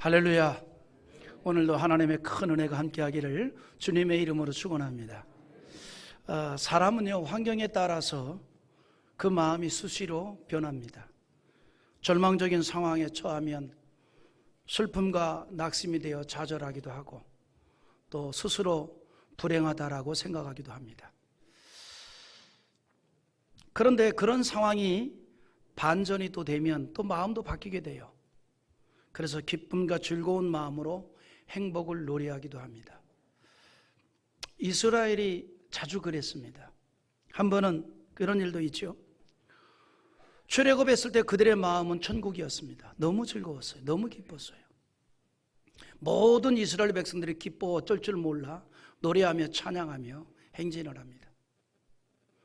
할렐루야. 오늘도 하나님의 큰 은혜가 함께하기를 주님의 이름으로 축원합니다. 사람은요, 환경에 따라서 그 마음이 수시로 변합니다. 절망적인 상황에 처하면 슬픔과 낙심이 되어 좌절하기도 하고 또 스스로 불행하다라고 생각하기도 합니다. 그런데 그런 상황이 반전이 또 되면 또 마음도 바뀌게 돼요. 그래서 기쁨과 즐거운 마음으로 행복을 노래하기도 합니다. 이스라엘이 자주 그랬습니다. 한 번은 그런 일도 있죠. 출애굽했을 때 그들의 마음은 천국이었습니다. 너무 즐거웠어요. 너무 기뻤어요. 모든 이스라엘 백성들이 기뻐 어쩔 줄 몰라 노래하며 찬양하며 행진을 합니다.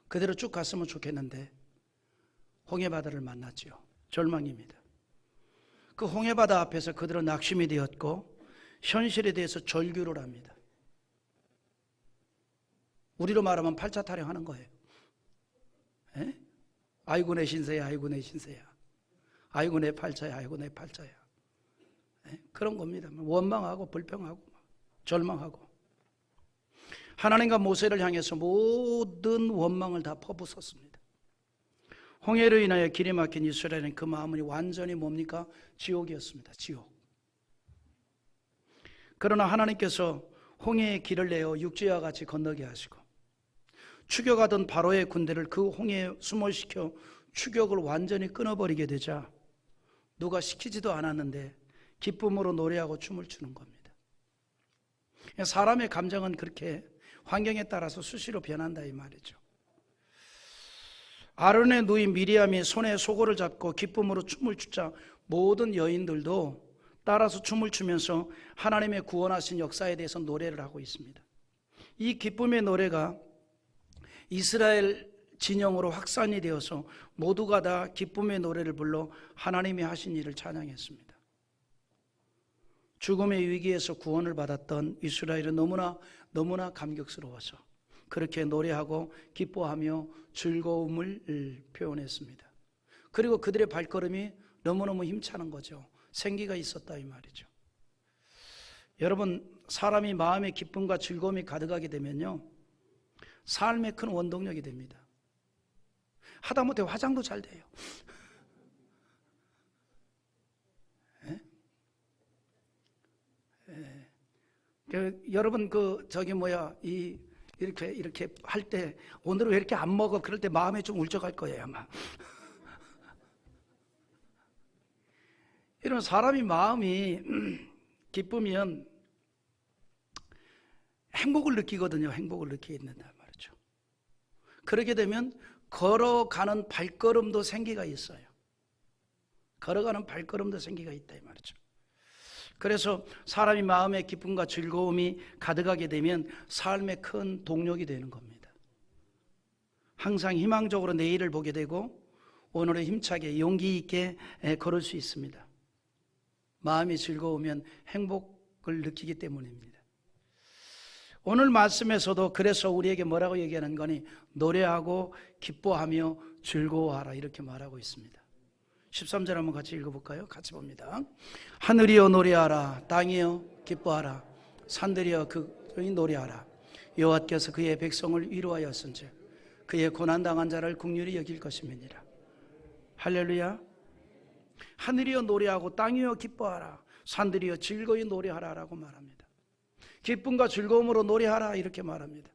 그대로 쭉 갔으면 좋겠는데 홍해바다를 만났죠. 절망입니다. 그 홍해바다 앞에서 그들은 낙심이 되었고 현실에 대해서 절규를 합니다. 우리로 말하면 팔자 타령하는 거예요. 에? 아이고 내 신세야, 아이고 내 신세야, 아이고 내 팔자야, 아이고 내 팔자야. 에? 그런 겁니다. 원망하고 불평하고 절망하고 하나님과 모세를 향해서 모든 원망을 다 퍼붓었습니다. 홍해로 인하여 길이 막힌 이스라엘은 그 마음이 완전히 뭡니까? 지옥이었습니다. 지옥. 그러나 하나님께서 홍해의 길을 내어 육지와 같이 건너게 하시고 추격하던 바로의 군대를 그 홍해에 수몰시켜 추격을 완전히 끊어버리게 되자 누가 시키지도 않았는데 기쁨으로 노래하고 춤을 추는 겁니다. 사람의 감정은 그렇게 환경에 따라서 수시로 변한다 이 말이죠. 아론의 누이 미리암이 손에 소고를 잡고 기쁨으로 춤을 추자 모든 여인들도 따라서 춤을 추면서 하나님의 구원하신 역사에 대해서 노래를 하고 있습니다. 이 기쁨의 노래가 이스라엘 진영으로 확산이 되어서 모두가 다 기쁨의 노래를 불러 하나님이 하신 일을 찬양했습니다. 죽음의 위기에서 구원을 받았던 이스라엘은 너무나 감격스러워서 그렇게 노래하고 기뻐하며 즐거움을 표현했습니다. 그리고 그들의 발걸음이 너무너무 힘차는 거죠. 생기가 있었다 이 말이죠. 여러분, 사람이 마음의 기쁨과 즐거움이 가득하게 되면요, 삶의 큰 원동력이 됩니다. 하다못해 화장도 잘 돼요. 여러분 이렇게 할 때 오늘은 왜 이렇게 안 먹어? 그럴 때 마음에 좀 울적할 거예요 아마. 이런 사람이 마음이 기쁘면 행복을 느끼거든요. 행복을 느끼게 된단 말이죠. 그렇게 되면 걸어가는 발걸음도 생기가 있어요. 걸어가는 발걸음도 생기가 있다 이 말이죠. 그래서 사람이 마음의 기쁨과 즐거움이 가득하게 되면 삶의 큰 동력이 되는 겁니다. 항상 희망적으로 내일을 보게 되고 오늘을 힘차게 용기 있게 걸을 수 있습니다. 마음이 즐거우면 행복을 느끼기 때문입니다. 오늘 말씀에서도 그래서 우리에게 뭐라고 얘기하는 거니? 노래하고 기뻐하며 즐거워하라 이렇게 말하고 있습니다. 13절 한번 같이 읽어볼까요? 같이 봅니다. 하늘이여 노래하라, 땅이여 기뻐하라, 산들이여 그의 노래하라. 여호와께서 그의 백성을 위로하였은즉 그의 고난당한 자를 긍휼히 여길 것임이니라. 할렐루야. 하늘이여 노래하고 땅이여 기뻐하라, 산들이여 즐거이 노래하라라고 말합니다. 기쁨과 즐거움으로 노래하라 이렇게 말합니다.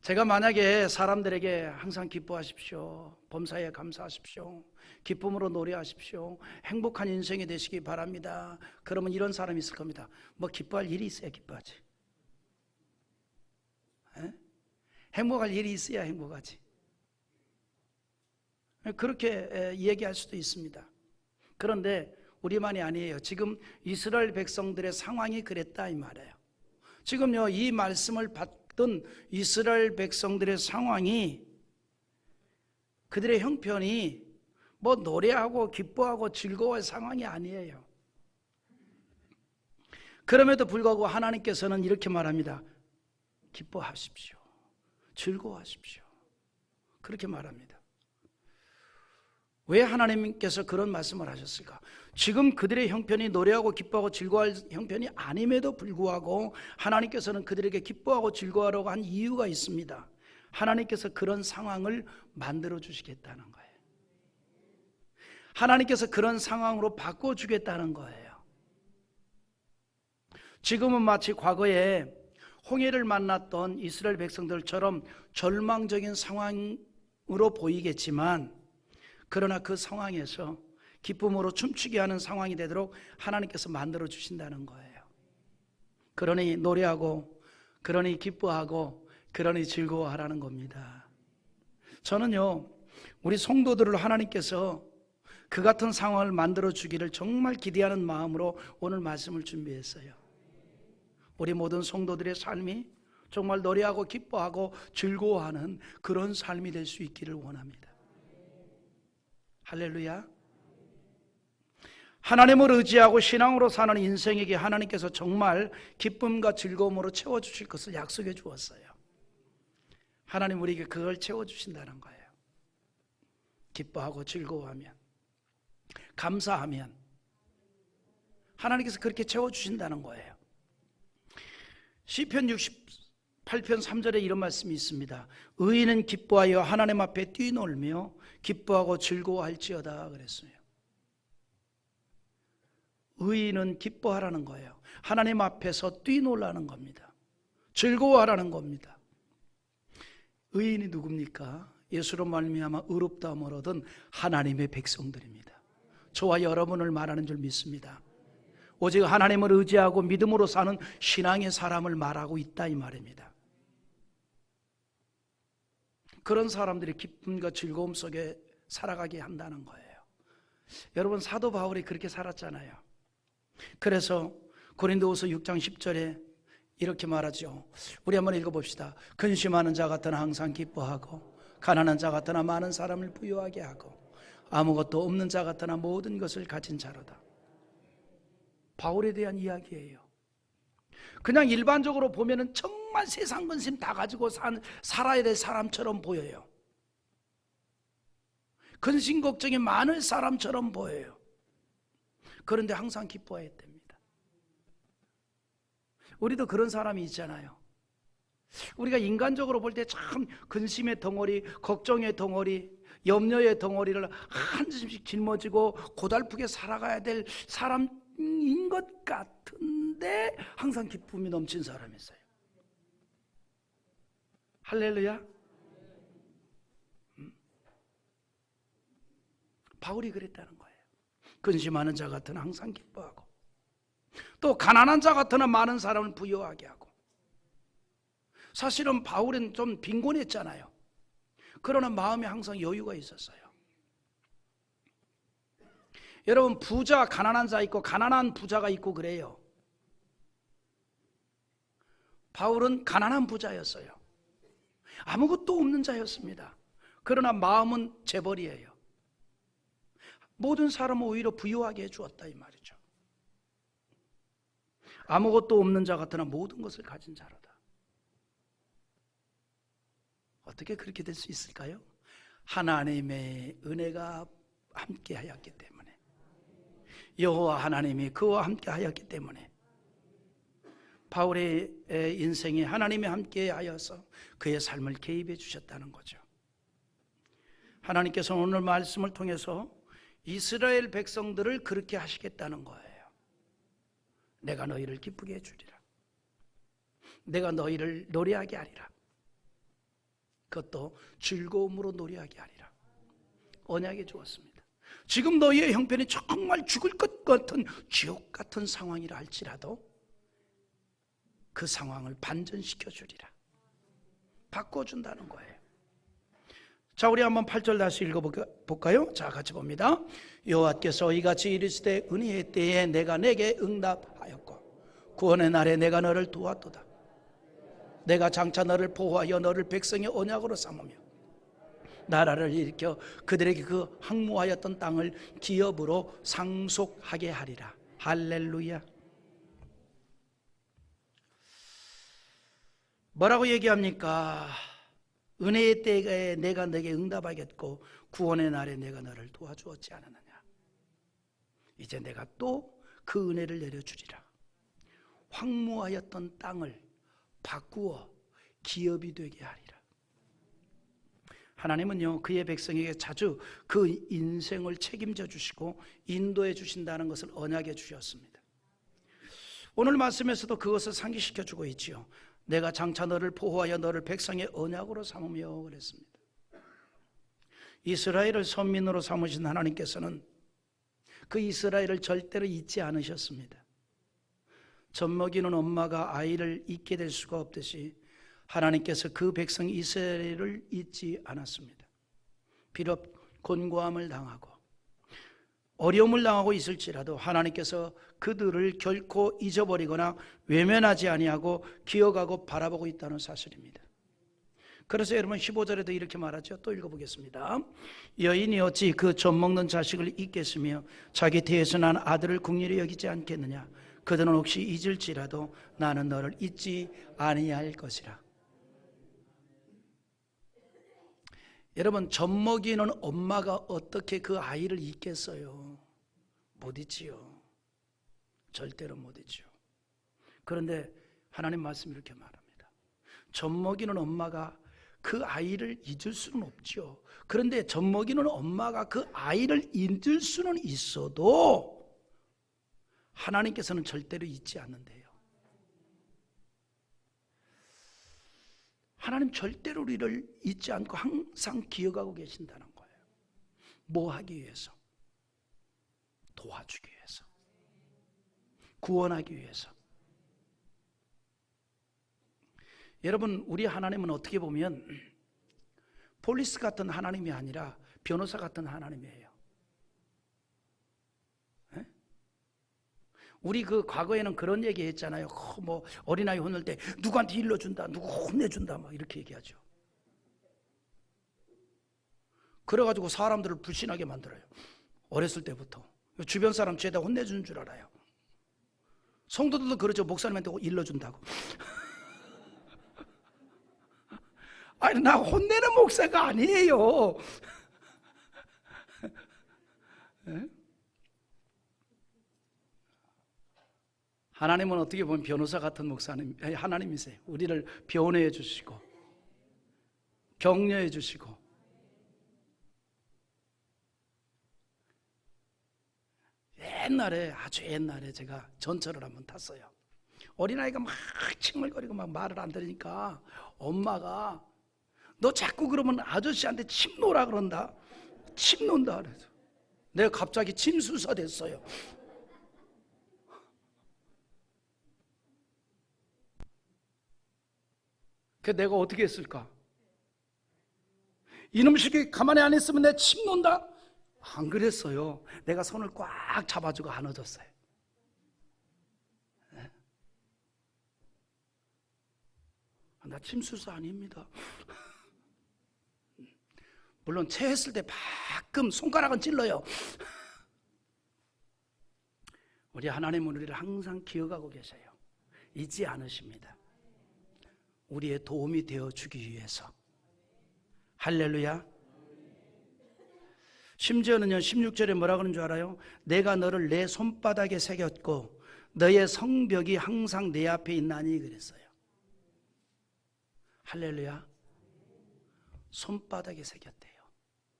제가 만약에 사람들에게 항상 기뻐하십시오, 범사에 감사하십시오, 기쁨으로 노래하십시오, 행복한 인생이 되시기 바랍니다, 그러면 이런 사람이 있을 겁니다. 뭐 기뻐할 일이 있어야 기뻐하지. 행복할 일이 있어야 행복하지. 그렇게 얘기할 수도 있습니다. 그런데 우리만이 아니에요. 지금 이스라엘 백성들의 상황이 그랬다 이 말이에요. 지금요, 이 말씀을 받던 이스라엘 백성들의 상황이, 그들의 형편이 뭐 노래하고 기뻐하고 즐거워할 상황이 아니에요. 그럼에도 불구하고 하나님께서는 이렇게 말합니다. 기뻐하십시오, 즐거워하십시오, 그렇게 말합니다. 왜 하나님께서 그런 말씀을 하셨을까? 지금 그들의 형편이 노래하고 기뻐하고 즐거워할 형편이 아님에도 불구하고 하나님께서는 그들에게 기뻐하고 즐거워하라고 한 이유가 있습니다. 하나님께서 그런 상황을 만들어 주시겠다는 거예요. 하나님께서 그런 상황으로 바꿔주겠다는 거예요. 지금은 마치 과거에 홍해를 만났던 이스라엘 백성들처럼 절망적인 상황으로 보이겠지만, 그러나 그 상황에서 기쁨으로 춤추게 하는 상황이 되도록 하나님께서 만들어 주신다는 거예요. 그러니 노래하고, 그러니 기뻐하고, 그러니 즐거워하라는 겁니다. 저는요, 우리 성도들을 하나님께서 그 같은 상황을 만들어 주기를 정말 기대하는 마음으로 오늘 말씀을 준비했어요. 우리 모든 성도들의 삶이 정말 노래하고 기뻐하고 즐거워하는 그런 삶이 될 수 있기를 원합니다. 할렐루야. 하나님을 의지하고 신앙으로 사는 인생에게 하나님께서 정말 기쁨과 즐거움으로 채워주실 것을 약속해 주었어요. 하나님 우리에게 그걸 채워주신다는 거예요. 기뻐하고 즐거워하면, 감사하면 하나님께서 그렇게 채워주신다는 거예요. 시편 68편 3절에 이런 말씀이 있습니다. 의인은 기뻐하여 하나님 앞에 뛰놀며 기뻐하고 즐거워할지어다 그랬어요. 의인은 기뻐하라는 거예요. 하나님 앞에서 뛰놀라는 겁니다. 즐거워하라는 겁니다. 의인이 누굽니까? 예수로 말미암아 의롭다함을 얻은 하나님의 백성들입니다. 저와 여러분을 말하는 줄 믿습니다. 오직 하나님을 의지하고 믿음으로 사는 신앙의 사람을 말하고 있다 이 말입니다. 그런 사람들이 기쁨과 즐거움 속에 살아가게 한다는 거예요. 여러분, 사도 바울이 그렇게 살았잖아요. 그래서 고린도후서 6장 10절에 이렇게 말하죠. 우리 한번 읽어봅시다. 근심하는 자 같으나 항상 기뻐하고, 가난한 자 같으나 많은 사람을 부유하게 하고, 아무것도 없는 자 같으나 모든 것을 가진 자로다. 바울에 대한 이야기예요. 그냥 일반적으로 보면은 정말 세상 근심 다 가지고 살아야 될 사람처럼 보여요. 근심 걱정이 많을 사람처럼 보여요. 그런데 항상 기뻐해야 됩니다. 우리도 그런 사람이 있잖아요. 우리가 인간적으로 볼 때 참 근심의 덩어리, 걱정의 덩어리, 염려의 덩어리를 한 줌씩 짊어지고 고달프게 살아가야 될 사람인 것 같은데 항상 기쁨이 넘친 사람이 있어요. 할렐루야. 바울이 그랬다는 거예요. 근심하는 자 같으나 항상 기뻐하고, 또 가난한 자 같으나 많은 사람을 부유하게 하고. 사실은 바울은 좀 빈곤했잖아요. 그러나 마음에 항상 여유가 있었어요. 여러분, 부자, 가난한 자 있고 가난한 부자가 있고 그래요. 바울은 가난한 부자였어요. 아무것도 없는 자였습니다. 그러나 마음은 재벌이에요. 모든 사람을 오히려 부유하게 해주었다 이 말이죠. 아무것도 없는 자 같으나 모든 것을 가진 자로다. 어떻게 그렇게 될 수 있을까요? 하나님의 은혜가 함께 하였기 때문에, 여호와 하나님이 그와 함께 하였기 때문에, 바울의 인생에 하나님이 함께 하여서 그의 삶을 개입해 주셨다는 거죠. 하나님께서 오늘 말씀을 통해서 이스라엘 백성들을 그렇게 하시겠다는 거예요. 내가 너희를 기쁘게 해주리라. 내가 너희를 노래하게 하리라. 그것도 즐거움으로 노래하게 하리라. 언약에 주었습니다. 지금 너희의 형편이 정말 죽을 것 같은 지옥 같은 상황이라 할지라도 그 상황을 반전시켜 주리라. 바꿔준다는 거예요. 자, 우리 한번 8절 다시 읽어볼까요? 자, 같이 봅니다. 여호와께서 이같이 이르시되 은혜의 때에 내가 내게 응답하였고 구원의 날에 내가 너를 도왔도다. 내가 장차 너를 보호하여 너를 백성의 언약으로 삼으며 나라를 일으켜 그들에게 그 항모하였던 땅을 기업으로 상속하게 하리라. 할렐루야. 뭐라고 얘기합니까? 은혜의 때에 내가 내게 응답하겠고 구원의 날에 내가 너를 도와주었지 않았느냐. 이제 내가 또 그 은혜를 내려주리라. 황무하였던 땅을 바꾸어 기업이 되게 하리라. 하나님은요, 그의 백성에게 자주 그 인생을 책임져 주시고 인도해 주신다는 것을 언약해 주셨습니다. 오늘 말씀에서도 그것을 상기시켜 주고 있지요. 내가 장차 너를 보호하여 너를 백성의 언약으로 삼으며 그랬습니다. 이스라엘을 선민으로 삼으신 하나님께서는 그 이스라엘을 절대로 잊지 않으셨습니다. 젖먹이는 엄마가 아이를 잊게 될 수가 없듯이 하나님께서 그 백성 이스라엘을 잊지 않았습니다. 비록 곤고함을 당하고 어려움을 당하고 있을지라도 하나님께서 그들을 결코 잊어버리거나 외면하지 아니하고 기억하고 바라보고 있다는 사실입니다. 그래서 여러분 15절에도 이렇게 말하죠. 또 읽어보겠습니다. 여인이 어찌 그 젖먹는 자식을 잊겠으며 자기 태에서 난 아들을 긍휼히 여기지 않겠느냐. 그들은 혹시 잊을지라도 나는 너를 잊지 아니할 것이라. 여러분, 젖먹이는 엄마가 어떻게 그 아이를 잊겠어요? 못 잊지요. 절대로 못 잊지요. 그런데 하나님 말씀이 이렇게 말합니다. 젖먹이는 엄마가 그 아이를 잊을 수는 없죠. 그런데 젖먹이는 엄마가 그 아이를 잊을 수는 있어도 하나님께서는 절대로 잊지 않는데요. 하나님 절대로 우리를 잊지 않고 항상 기억하고 계신다는 거예요. 뭐 하기 위해서? 도와주기 위해서, 구원하기 위해서. 여러분, 우리 하나님은 어떻게 보면 폴리스 같은 하나님이 아니라 변호사 같은 하나님이에요. 네? 우리 그 과거에는 그런 얘기 했잖아요. 뭐 어린아이 혼낼 때 누구한테 일러준다, 누구 혼내준다 막 이렇게 얘기하죠. 그래가지고 사람들을 불신하게 만들어요. 어렸을 때부터 주변 사람 죄다 혼내주는 줄 알아요. 성도들도 그러죠. 목사님한테 일러준다고. 아니, 나 혼내는 목사가 아니에요. 네? 하나님은 어떻게 보면 변호사 같은 목사님, 하나님이세요. 우리를 변호해 주시고 격려해 주시고. 옛날에, 아주 옛날에 제가 전철을 한번 탔어요. 어린아이가 막 칭얼거리고 막 말을 안 들으니까 엄마가 너 자꾸 그러면 아저씨한테 침 놓으라 그런다. 침 놓는다 그래서 내가 갑자기 침수사 됐어요. 그 내가 어떻게 했을까? 이놈 새끼 가만히 안 있으면 내 침 놓는다? 안 그랬어요. 내가 손을 꽉 잡아주고 안아줬어요. 네? 나 침수사 아닙니다. 물론 체했을 때 가끔 손가락은 찔러요. 우리 하나님은 우리를 항상 기억하고 계셔요. 잊지 않으십니다. 우리의 도움이 되어주기 위해서. 할렐루야. 심지어는요 16절에 뭐라 그러는 줄 알아요? 내가 너를 내 손바닥에 새겼고 너의 성벽이 항상 내 앞에 있나니 그랬어요. 할렐루야. 손바닥에 새겼대요.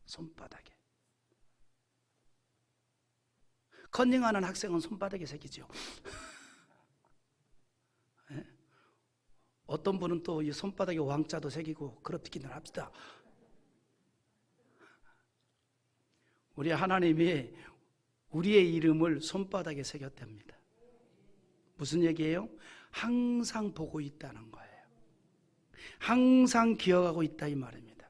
손바닥에. 컨닝하는 학생은 손바닥에 새기죠. 네? 어떤 분은 또 이 손바닥에 왕자도 새기고 그렇기는 합시다. 우리 하나님이 우리의 이름을 손바닥에 새겼답니다. 무슨 얘기예요? 항상 보고 있다는 거예요. 항상 기억하고 있다 이 말입니다.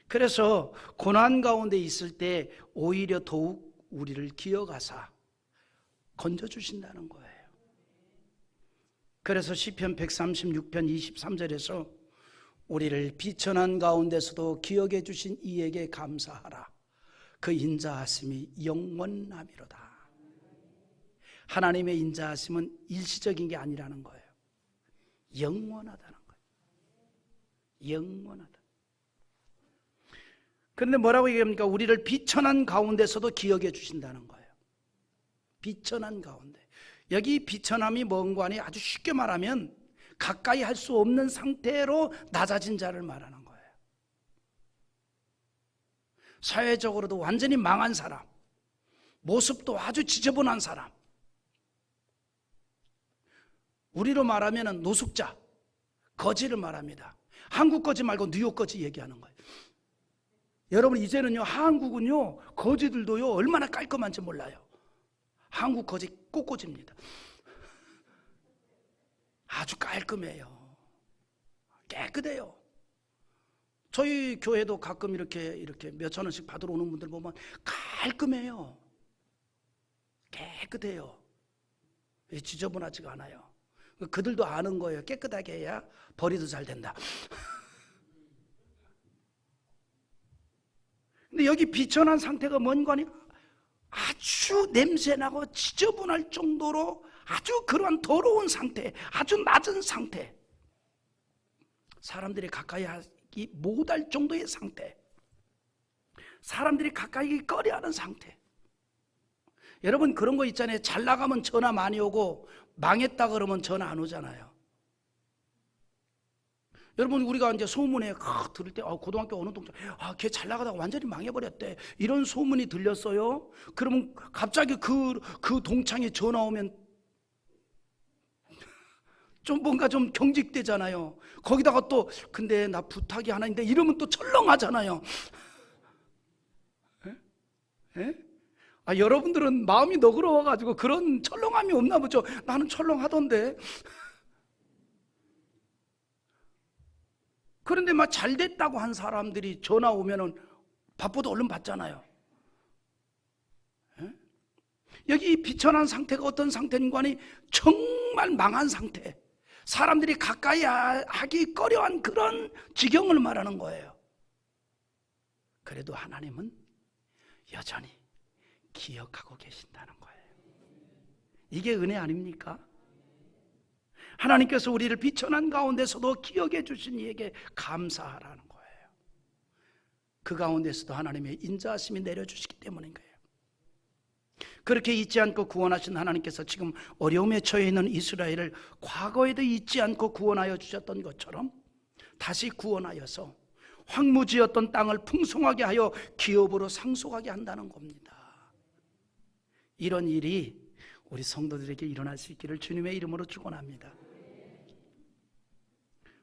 그래서 고난 가운데 있을 때 오히려 더욱 우리를 기억하사 건져주신다는 거예요. 그래서 시편 136편 23절에서 우리를 비천한 가운데서도 기억해 주신 이에게 감사하라. 그 인자하심이 영원함이로다. 하나님의 인자하심은 일시적인 게 아니라는 거예요. 영원하다는 거예요. 영원하다. 그런데 뭐라고 얘기합니까? 우리를 비천한 가운데서도 기억해 주신다는 거예요. 비천한 가운데. 여기 비천함이 뭔가 하니 아주 쉽게 말하면 가까이 할 수 없는 상태로 낮아진 자를 말하는 거예요. 사회적으로도 완전히 망한 사람, 모습도 아주 지저분한 사람, 우리로 말하면 노숙자, 거지를 말합니다. 한국 거지 말고 뉴욕 거지 얘기하는 거예요. 여러분 이제는요, 한국은요 거지들도요 얼마나 깔끔한지 몰라요. 한국 거지 꼬꼬지입니다. 아주 깔끔해요. 깨끗해요. 저희 교회도 가끔 이렇게 몇천 원씩 받으러 오는 분들 보면 깔끔해요. 깨끗해요. 지저분하지가 않아요. 그들도 아는 거예요. 깨끗하게 해야 벌이도 잘 된다. 근데 여기 비천한 상태가 뭔가 하니 아주 냄새나고 지저분할 정도로 아주 그러한 더러운 상태, 아주 낮은 상태, 사람들이 가까이 하기 못할 정도의 상태, 사람들이 가까이 꺼려하는 상태. 여러분 그런 거 있잖아요. 잘 나가면 전화 많이 오고 망했다 그러면 전화 안 오잖아요. 여러분 우리가 이제 소문에 들을 때 고등학교 어느 동창 걔 잘 나가다가 완전히 망해버렸대 이런 소문이 들렸어요. 그러면 갑자기 그 동창에 전화 오면 좀 뭔가 좀 경직되잖아요. 거기다가 또 근데 나 부탁이 하나 있는데 이러면 또 철렁하잖아요. 에? 여러분들은 마음이 너그러워가지고 그런 철렁함이 없나 보죠. 나는 철렁하던데. 그런데 막 잘 됐다고 한 사람들이 전화 오면은 바빠도 얼른 받잖아요. 에? 여기 비천한 상태가 어떤 상태인가 하니 정말 망한 상태, 사람들이 가까이 하기 꺼려한 그런 지경을 말하는 거예요. 그래도 하나님은 여전히 기억하고 계신다는 거예요. 이게 은혜 아닙니까? 하나님께서 우리를 비천한 가운데서도 기억해 주신 이에게 감사하라는 거예요. 그 가운데서도 하나님의 인자하심이 내려주시기 때문인 거예요. 그렇게 잊지 않고 구원하신 하나님께서 지금 어려움에 처해 있는 이스라엘을 과거에도 잊지 않고 구원하여 주셨던 것처럼 다시 구원하여서 황무지였던 땅을 풍성하게 하여 기업으로 상속하게 한다는 겁니다. 이런 일이 우리 성도들에게 일어날 수 있기를 주님의 이름으로 축원합니다.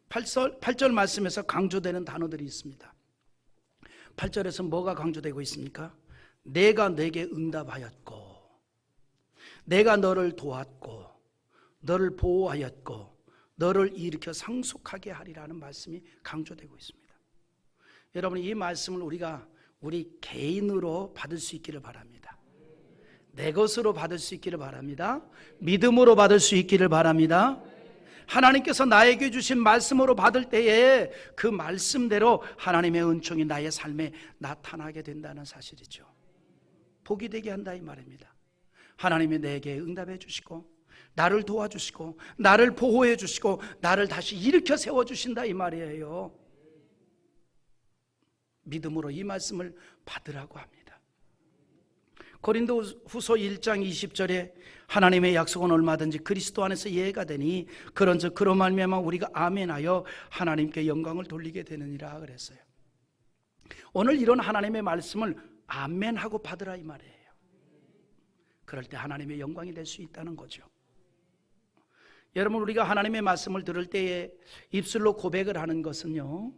8절 말씀에서 강조되는 단어들이 있습니다. 8절에서 뭐가 강조되고 있습니까? 내가 내게 응답하였고, 내가 너를 도왔고, 너를 보호하였고, 너를 일으켜 상속하게 하리라는 말씀이 강조되고 있습니다. 여러분 이 말씀을 우리 개인으로 받을 수 있기를 바랍니다. 내 것으로 받을 수 있기를 바랍니다. 믿음으로 받을 수 있기를 바랍니다. 하나님께서 나에게 주신 말씀으로 받을 때에 그 말씀대로 하나님의 은총이 나의 삶에 나타나게 된다는 사실이죠. 복이 되게 한다 이 말입니다. 하나님이 내게 응답해 주시고 나를 도와주시고 나를 보호해 주시고 나를 다시 일으켜 세워주신다 이 말이에요. 믿음으로 이 말씀을 받으라고 합니다. 고린도후서 1장 20절에 하나님의 약속은 얼마든지 그리스도 안에서 예가 되니 그런즉 그로 말미암아 우리가 아멘하여 하나님께 영광을 돌리게 되느니라 그랬어요. 오늘 이런 하나님의 말씀을 아멘하고 받으라 이 말이에요. 그럴 때 하나님의 영광이 될 수 있다는 거죠. 여러분 우리가 하나님의 말씀을 들을 때에 입술로 고백을 하는 것은요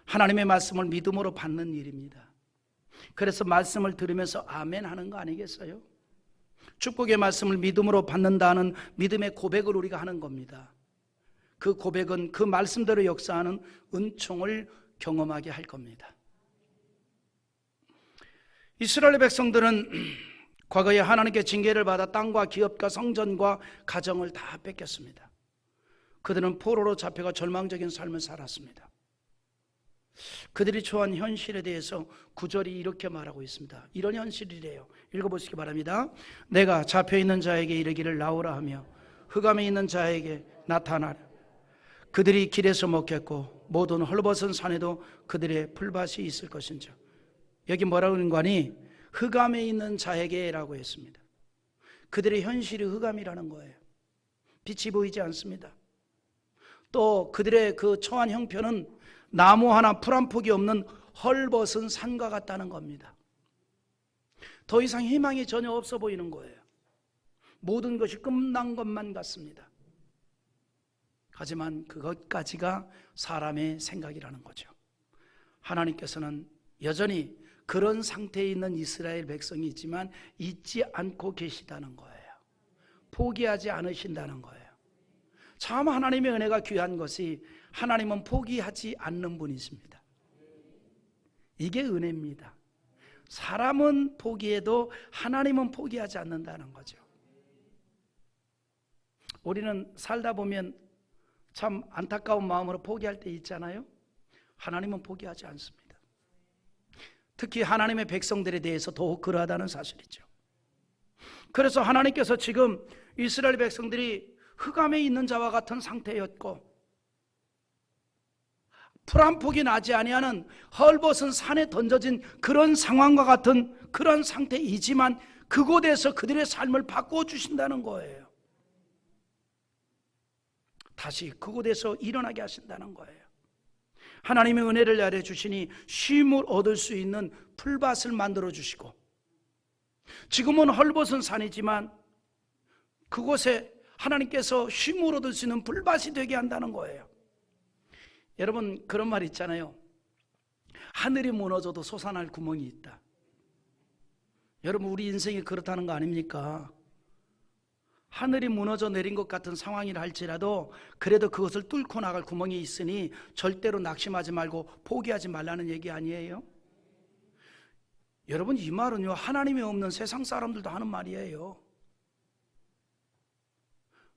하나님의 말씀을 믿음으로 받는 일입니다. 그래서 말씀을 들으면서 아멘 하는 거 아니겠어요? 축복의 말씀을 믿음으로 받는다는 믿음의 고백을 우리가 하는 겁니다. 그 고백은 그 말씀대로 역사하는 은총을 경험하게 할 겁니다. 이스라엘 백성들은 과거에 하나님께 징계를 받아 땅과 기업과 성전과 가정을 다 뺏겼습니다. 그들은 포로로 잡혀가 절망적인 삶을 살았습니다. 그들이 처한 현실에 대해서 구절이 이렇게 말하고 있습니다. 이런 현실이래요. 읽어보시기 바랍니다. 내가 잡혀있는 자에게 이르기를 나오라 하며 흑암에 있는 자에게 나타나라. 그들이 길에서 먹겠고 모든 헐벗은 산에도 그들의 풀밭이 있을 것인즉. 여기 뭐라고 하는 거니? 흑암에 있는 자에게 라고 했습니다. 그들의 현실이 흑암이라는 거예요. 빛이 보이지 않습니다. 또 그들의 그 처한 형편은 나무 하나 풀 한 폭이 없는 헐벗은 산과 같다는 겁니다. 더 이상 희망이 전혀 없어 보이는 거예요. 모든 것이 끝난 것만 같습니다. 하지만 그것까지가 사람의 생각이라는 거죠. 하나님께서는 여전히 그런 상태에 있는 이스라엘 백성이 있지만 잊지 않고 계시다는 거예요. 포기하지 않으신다는 거예요. 참 하나님의 은혜가 귀한 것이 하나님은 포기하지 않는 분이십니다. 이게 은혜입니다. 사람은 포기해도 하나님은 포기하지 않는다는 거죠. 우리는 살다 보면 참 안타까운 마음으로 포기할 때 있잖아요. 하나님은 포기하지 않습니다. 특히 하나님의 백성들에 대해서 더욱 그러하다는 사실이죠. 그래서 하나님께서 지금 이스라엘 백성들이 흑암에 있는 자와 같은 상태였고 풀 한 폭이 나지 아니하는 헐벗은 산에 던져진 그런 상황과 같은 그런 상태이지만 그곳에서 그들의 삶을 바꾸어 주신다는 거예요. 다시 그곳에서 일어나게 하신다는 거예요. 하나님의 은혜를 내려 주시니 쉼을 얻을 수 있는 풀밭을 만들어 주시고, 지금은 헐벗은 산이지만 그곳에 하나님께서 쉼을 얻을 수 있는 풀밭이 되게 한다는 거예요. 여러분, 그런 말 있잖아요. 하늘이 무너져도 솟아날 구멍이 있다. 여러분, 우리 인생이 그렇다는 거 아닙니까? 하늘이 무너져 내린 것 같은 상황이라 할지라도 그래도 그것을 뚫고 나갈 구멍이 있으니 절대로 낙심하지 말고 포기하지 말라는 얘기 아니에요? 여러분, 이 말은요, 하나님이 없는 세상 사람들도 하는 말이에요.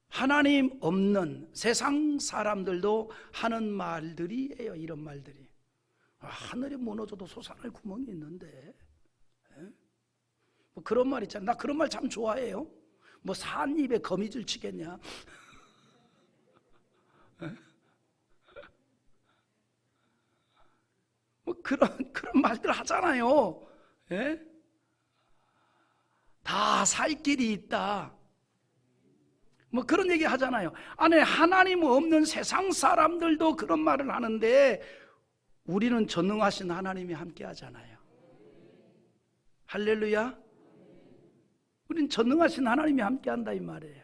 하나님 없는 세상 사람들도 하는 말들이에요. 이런 말들이. 하늘이 무너져도 솟아날 구멍이 있는데, 뭐 그런 말 있잖아요. 나 그런 말 참 좋아해요. 뭐 산 입에 거미줄 치겠냐? 뭐 그런 말들 하잖아요. 다 살 길이 있다. 뭐 그런 얘기 하잖아요. 안에 하나님 없는 세상 사람들도 그런 말을 하는데 우리는 전능하신 하나님이 함께 하잖아요. 할렐루야. 우린 전능하신 하나님이 함께 한다 이 말이에요.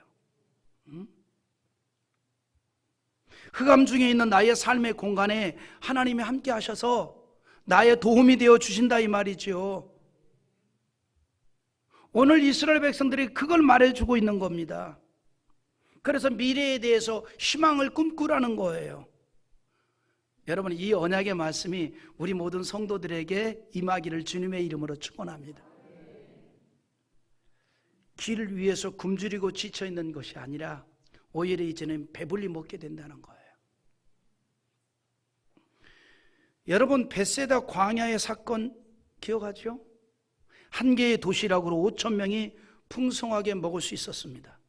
흑암 중에 있는 나의 삶의 공간에 하나님이 함께 하셔서 나의 도움이 되어 주신다 이 말이죠. 오늘 이스라엘 백성들이 그걸 말해주고 있는 겁니다. 그래서 미래에 대해서 희망을 꿈꾸라는 거예요. 여러분, 이 언약의 말씀이 우리 모든 성도들에게 임하기를 주님의 이름으로 축원합니다. 길을 위해서 굶주리고 지쳐있는 것이 아니라 오히려 이제는 배불리 먹게 된다는 거예요. 여러분, 벳세다 광야의 사건 기억하죠? 한 개의 도시락으로 5,000명이 풍성하게 먹을 수 있었습니다.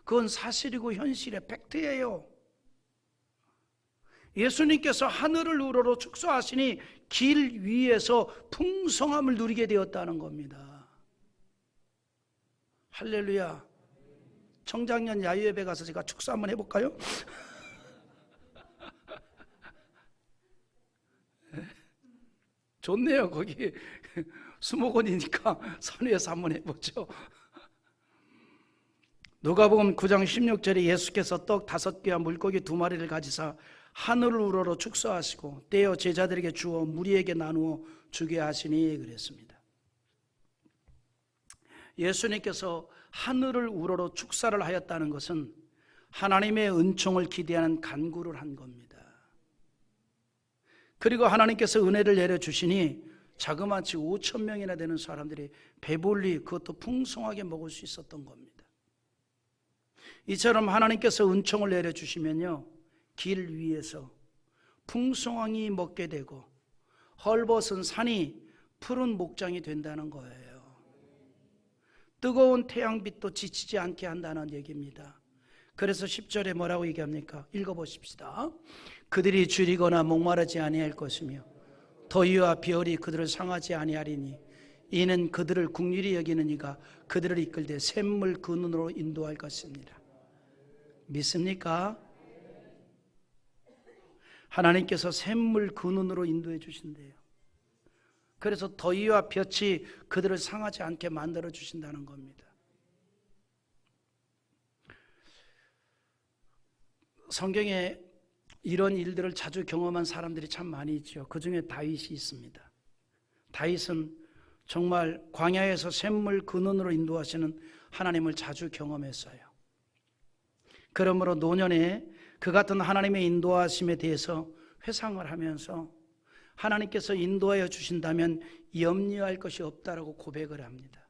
그건 사실이고 현실의 팩트예요. 예수님께서 하늘을 우러러 축소하시니 길 위에서 풍성함을 누리게 되었다는 겁니다. 할렐루야. 청장년 야유예배 가서 제가 축소 한번 해볼까요? 좋네요. 거기 수목원이니까 산위에서 한번 해보죠. 누가복음 9장 16절에 예수께서 떡 5개와 물고기 2마리를 가지사 하늘을 우러러 축소하시고 떼어 제자들에게 주어 무리에게 나누어 주게 하시니 그랬습니다. 예수님께서 하늘을 우러러 축사를 하였다는 것은 하나님의 은총을 기대하는 간구를 한 겁니다. 그리고 하나님께서 은혜를 내려주시니 자그마치 5,000명이나 되는 사람들이 배불리 그것도 풍성하게 먹을 수 있었던 겁니다. 이처럼 하나님께서 은총을 내려주시면요, 길 위에서 풍성하게 먹게 되고 헐벗은 산이 푸른 목장이 된다는 거예요. 뜨거운 태양빛도 지치지 않게 한다는 얘기입니다. 그래서 10절에 뭐라고 얘기합니까? 읽어보십시다. 그들이 줄이거나 목마르지 아니할 것이며 더위와 비열이 그들을 상하지 아니하리니 이는 그들을 긍휼히 여기는 이가 그들을 이끌되 샘물 그 눈으로 인도할 것입니다. 믿습니까? 하나님께서 샘물 그 눈으로 인도해 주신대요. 그래서 더위와 볕이 그들을 상하지 않게 만들어 주신다는 겁니다. 성경에 이런 일들을 자주 경험한 사람들이 참 많이 있죠. 그 중에 다윗이 있습니다. 다윗은 정말 광야에서 샘물 근원으로 인도하시는 하나님을 자주 경험했어요. 그러므로 노년에 그 같은 하나님의 인도하심에 대해서 회상을 하면서 하나님께서 인도하여 주신다면 염려할 것이 없다라고 고백을 합니다.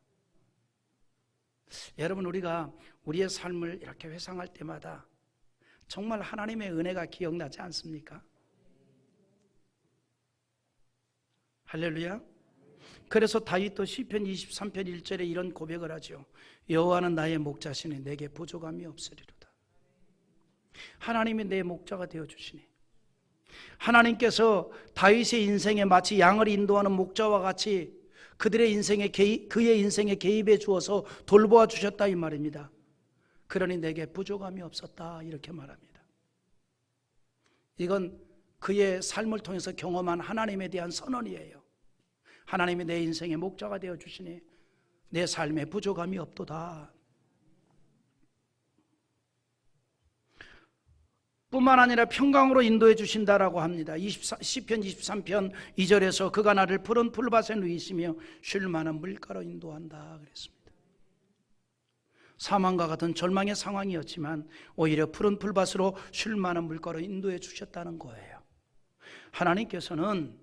여러분, 우리가 우리의 삶을 이렇게 회상할 때마다 정말 하나님의 은혜가 기억나지 않습니까? 할렐루야. 그래서 다윗도 시편 23편 1절에 이런 고백을 하죠. 여호와는 나의 목자시니 내게 부족함이 없으리로다. 하나님이 내 목자가 되어주시니, 하나님께서 다윗의 인생에 마치 양을 인도하는 목자와 같이 그들의 인생에 그의 인생에 개입해 주어서 돌보아 주셨다 이 말입니다. 그러니 내게 부족함이 없었다 이렇게 말합니다. 이건 그의 삶을 통해서 경험한 하나님에 대한 선언이에요. 하나님이 내 인생의 목자가 되어 주시니 내 삶에 부족함이 없도다. 뿐만 아니라 평강으로 인도해 주신다라고 합니다. 시편 23편 2절에서 그가 나를 푸른 풀밭에 누이시며 쉴 만한 물가로 인도한다 그랬습니다. 사망과 같은 절망의 상황이었지만 오히려 푸른 풀밭으로 쉴 만한 물가로 인도해 주셨다는 거예요. 하나님께서는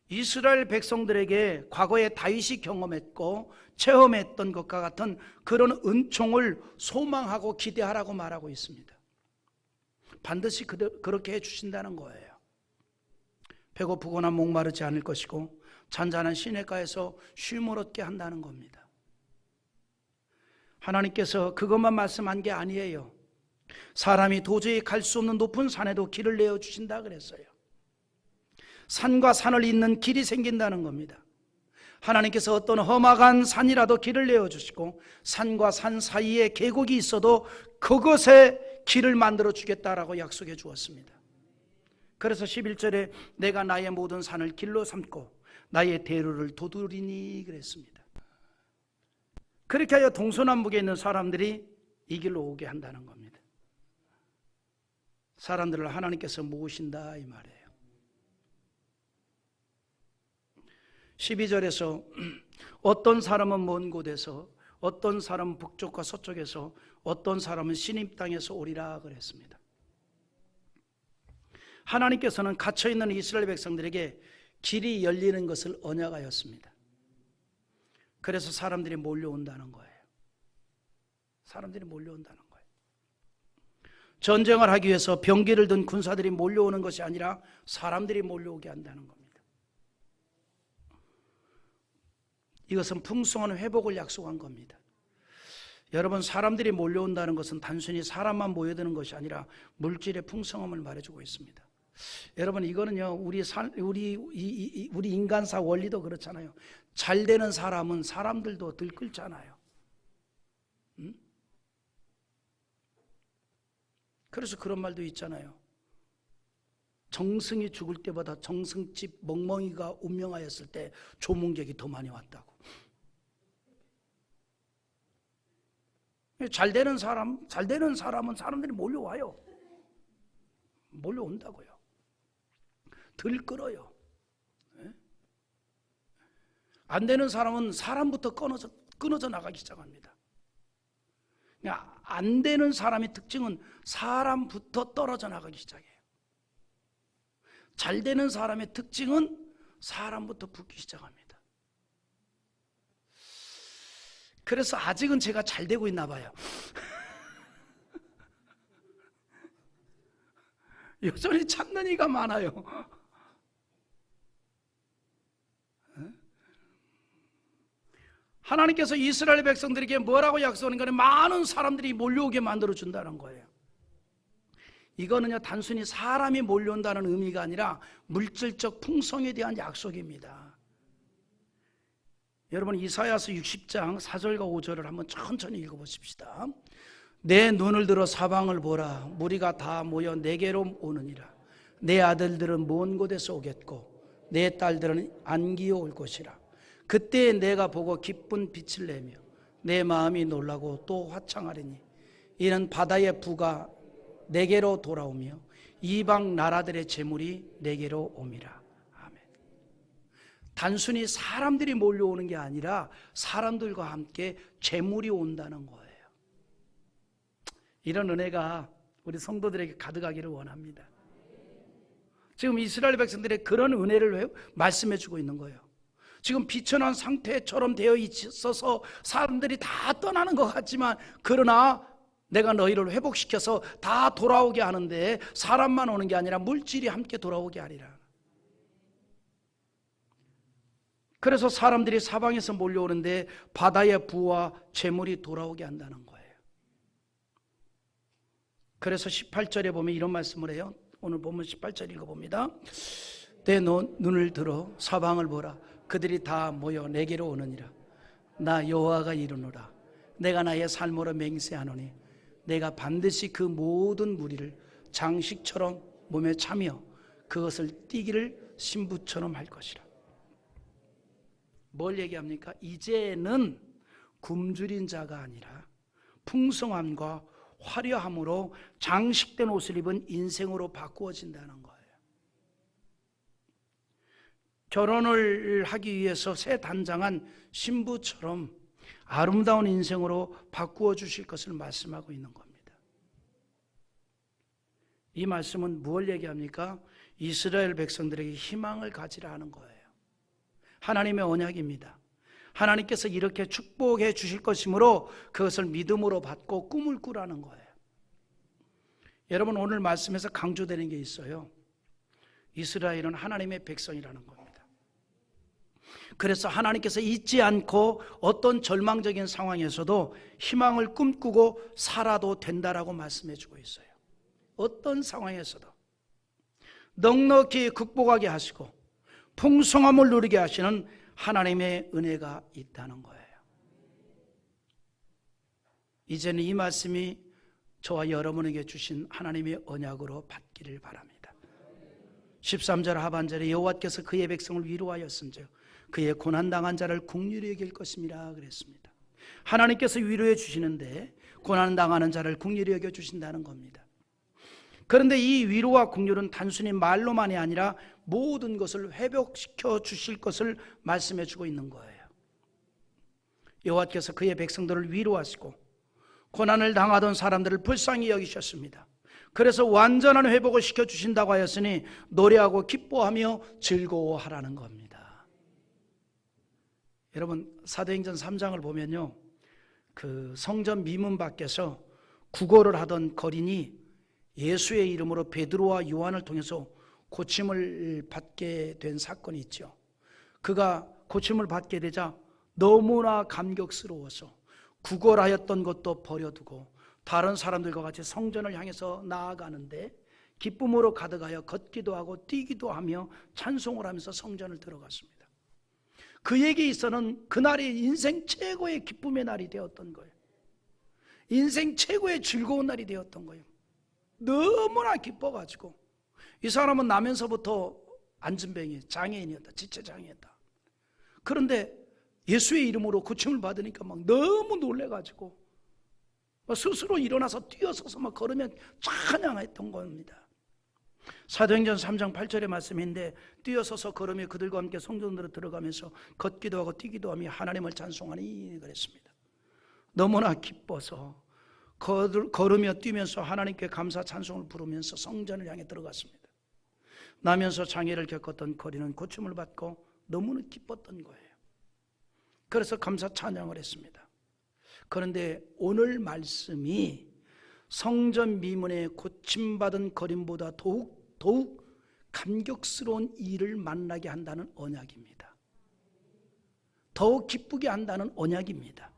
이스라엘 백성들에게 과거에 다윗이 경험했고 체험했던 것과 같은 그런 은총을 소망하고 기대하라고 말하고 있습니다. 반드시 그렇게 해주신다는 거예요. 배고프거나 목마르지 않을 것이고 잔잔한 시냇가에서 쉼을 얻게 한다는 겁니다. 하나님께서 그것만 말씀한 게 아니에요. 사람이 도저히 갈 수 없는 높은 산에도 길을 내어주신다 그랬어요. 산과 산을 잇는 길이 생긴다는 겁니다. 하나님께서 어떤 험악한 산이라도 길을 내어주시고 산과 산 사이에 계곡이 있어도 그것에 길을 만들어 주겠다라고 약속해 주었습니다. 그래서 11절에 내가 나의 모든 산을 길로 삼고 나의 대로를 도두리니 그랬습니다. 그렇게 하여 동서남북에 있는 사람들이 이 길로 오게 한다는 겁니다. 사람들을 하나님께서 모으신다 이 말이에요. 12절에서 어떤 사람은 먼 곳에서, 어떤 사람은 북쪽과 서쪽에서, 어떤 사람은 시님 땅에서 오리라 그랬습니다. 하나님께서는 갇혀있는 이스라엘 백성들에게 길이 열리는 것을 언약하였습니다. 그래서 사람들이 몰려온다는 거예요. 사람들이 몰려온다는 거예요. 전쟁을 하기 위해서 병기를 든 군사들이 몰려오는 것이 아니라 사람들이 몰려오게 한다는 겁니다. 이것은 풍성한 회복을 약속한 겁니다. 여러분, 사람들이 몰려온다는 것은 단순히 사람만 모여드는 것이 아니라 물질의 풍성함을 말해주고 있습니다. 여러분, 이거는요 우리 인간사 원리도 그렇잖아요. 잘 되는 사람은 사람들도 들끓잖아요. 그래서 그런 말도 있잖아요. 정승이 죽을 때보다 정승집 멍멍이가 운명하였을 때 조문객이 더 많이 왔다고. 잘 되는 사람은 사람들이 몰려와요. 몰려온다고요. 들끓어요. 안 되는 사람은 사람부터 끊어져 나가기 시작합니다. 안 되는 사람의 특징은 사람부터 떨어져 나가기 시작해요. 잘 되는 사람의 특징은 사람부터 붙기 시작합니다. 그래서 아직은 제가 잘 되고 있나 봐요. 여전히 찾는 이가 많아요. 하나님께서 이스라엘 백성들에게 뭐라고 약속하는 거는 많은 사람들이 몰려오게 만들어 준다는 거예요. 이거는요 단순히 사람이 몰려온다는 의미가 아니라 물질적 풍성에 대한 약속입니다. 여러분 이사야서 60장 4절과 5절을 한번 천천히 읽어보십시다. 내 눈을 들어 사방을 보라. 무리가 다 모여 내게로 오느니라. 내 아들들은 먼 곳에서 오겠고 내 딸들은 안기어 올 것이라. 그때 내가 보고 기쁜 빛을 내며 내 마음이 놀라고 또 화창하리니 이는 바다의 부가 내게로 돌아오며 이방 나라들의 재물이 내게로 옴이라. 아멘. 단순히 사람들이 몰려오는 게 아니라 사람들과 함께 재물이 온다는 거예요. 이런 은혜가 우리 성도들에게 가득하기를 원합니다. 지금 이스라엘 백성들의 그런 은혜를 말씀해 주고 있는 거예요. 지금 비천한 상태처럼 되어 있어서 사람들이 다 떠나는 것 같지만 그러나 내가 너희를 회복시켜서 다 돌아오게 하는데 사람만 오는 게 아니라 물질이 함께 돌아오게 하리라. 그래서 사람들이 사방에서 몰려오는데 바다의 부와 재물이 돌아오게 한다는 거예요. 그래서 18절에 보면 이런 말씀을 해요. 오늘 보면 18절 읽어봅니다. 내 눈을 들어 사방을 보라. 그들이 다 모여 내게로 오느니라. 나 여호와가 이르노라. 내가 나의 삶으로 맹세하노니 내가 반드시 그 모든 무리를 장식처럼 몸에 차며 그것을 띠기를 신부처럼 할 것이라. 뭘 얘기합니까? 이제는 굶주린 자가 아니라 풍성함과 화려함으로 장식된 옷을 입은 인생으로 바꾸어진다는 거예요. 결혼을 하기 위해서 새 단장한 신부처럼 아름다운 인생으로 바꾸어 주실 것을 말씀하고 있는 겁니다. 이 말씀은 무엇을 얘기합니까? 이스라엘 백성들에게 희망을 가지라 하는 거예요. 하나님의 언약입니다. 하나님께서 이렇게 축복해 주실 것이므로 그것을 믿음으로 받고 꿈을 꾸라는 거예요. 여러분 오늘 말씀에서 강조되는 게 있어요. 이스라엘은 하나님의 백성이라는 겁니다. 그래서 하나님께서 잊지 않고 어떤 절망적인 상황에서도 희망을 꿈꾸고 살아도 된다라고 말씀해 주고 있어요. 어떤 상황에서도 넉넉히 극복하게 하시고 풍성함을 누리게 하시는 하나님의 은혜가 있다는 거예요. 이제는 이 말씀이 저와 여러분에게 주신 하나님의 언약으로 받기를 바랍니다. 13절 하반절에 여호와께서 그의 백성을 위로하였은즉 그의 고난당한 자를 긍휼히 여길 것임이라 그랬습니다. 하나님께서 위로해 주시는데 고난당하는 자를 긍휼히 여겨 주신다는 겁니다. 그런데 이 위로와 긍휼은 단순히 말로만이 아니라 모든 것을 회복시켜 주실 것을 말씀해 주고 있는 거예요. 여호와께서 그의 백성들을 위로하시고 고난을 당하던 사람들을 불쌍히 여기셨습니다. 그래서 완전한 회복을 시켜주신다고 하였으니 노래하고 기뻐하며 즐거워하라는 겁니다. 여러분 사도행전 3장을 보면요, 그 성전 미문 밖에서 구걸을 하던 거린이 예수의 이름으로 베드로와 요한을 통해서 고침을 받게 된 사건이 있죠. 그가 고침을 받게 되자 너무나 감격스러워서 구걸하였던 것도 버려두고 다른 사람들과 같이 성전을 향해서 나아가는데 기쁨으로 가득하여 걷기도 하고 뛰기도 하며 찬송을 하면서 성전을 들어갔습니다. 그에게 있어서는 그날이 인생 최고의 기쁨의 날이 되었던 거예요. 인생 최고의 즐거운 날이 되었던 거예요. 너무나 기뻐가지고 이 사람은 나면서부터 안진뱅이 장애인이었다. 지체장애였다. 그런데 예수의 이름으로 고침을 받으니까 막 너무 놀래가지고 스스로 일어나서 뛰어서서 막 걸으며 찬양했던 겁니다. 사도행전 3장 8절의 말씀인데 뛰어서서 걸으며 그들과 함께 성전으로 들어가면서 걷기도 하고 뛰기도 하며 하나님을 찬송하니 그랬습니다. 너무나 기뻐서 걸으며 뛰면서 하나님께 감사 찬송을 부르면서 성전을 향해 들어갔습니다. 나면서 장애를 겪었던 거리는 고침을 받고 너무나 기뻤던 거예요. 그래서 감사 찬양을 했습니다. 그런데 오늘 말씀이 성전 미문에 고침받은 거린보다 더욱 감격스러운 일을 만나게 한다는 언약입니다. 더욱 기쁘게 한다는 언약입니다.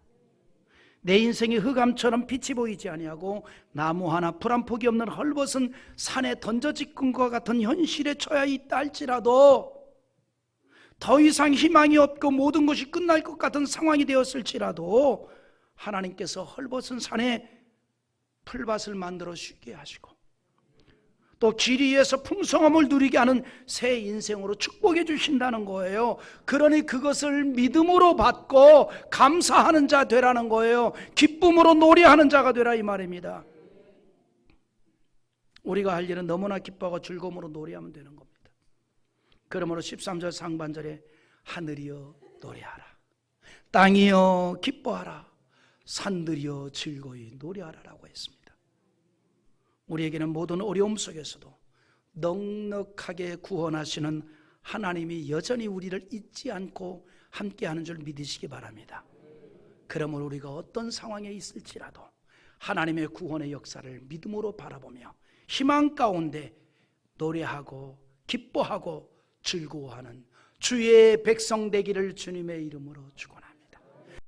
내 인생이 흑암처럼 빛이 보이지 아니하고 나무 하나 풀 한 폭이 없는 헐벗은 산에 던져진 것과 같은 현실에 처해 있다 할지라도, 더 이상 희망이 없고 모든 것이 끝날 것 같은 상황이 되었을지라도 하나님께서 헐벗은 산에 풀밭을 만들어 쉬게 하시고 또 길 위에서 풍성함을 누리게 하는 새 인생으로 축복해 주신다는 거예요. 그러니 그것을 믿음으로 받고 감사하는 자 되라는 거예요. 기쁨으로 노래하는 자가 되라 이 말입니다. 우리가 할 일은 너무나 기뻐하고 즐거움으로 노래하면 되는 겁니다. 그러므로 13절 상반절에 하늘이여 노래하라, 땅이여 기뻐하라, 산들이여 즐거이 노래하라라고 했습니다. 우리에게는 모든 어려움 속에서도 넉넉하게 구원하시는 하나님이 여전히 우리를 잊지 않고 함께하는 줄 믿으시기 바랍니다. 그러므로 우리가 어떤 상황에 있을지라도 하나님의 구원의 역사를 믿음으로 바라보며 희망 가운데 노래하고 기뻐하고 즐거워하는 주의 백성 되기를 주님의 이름으로 축원합니다.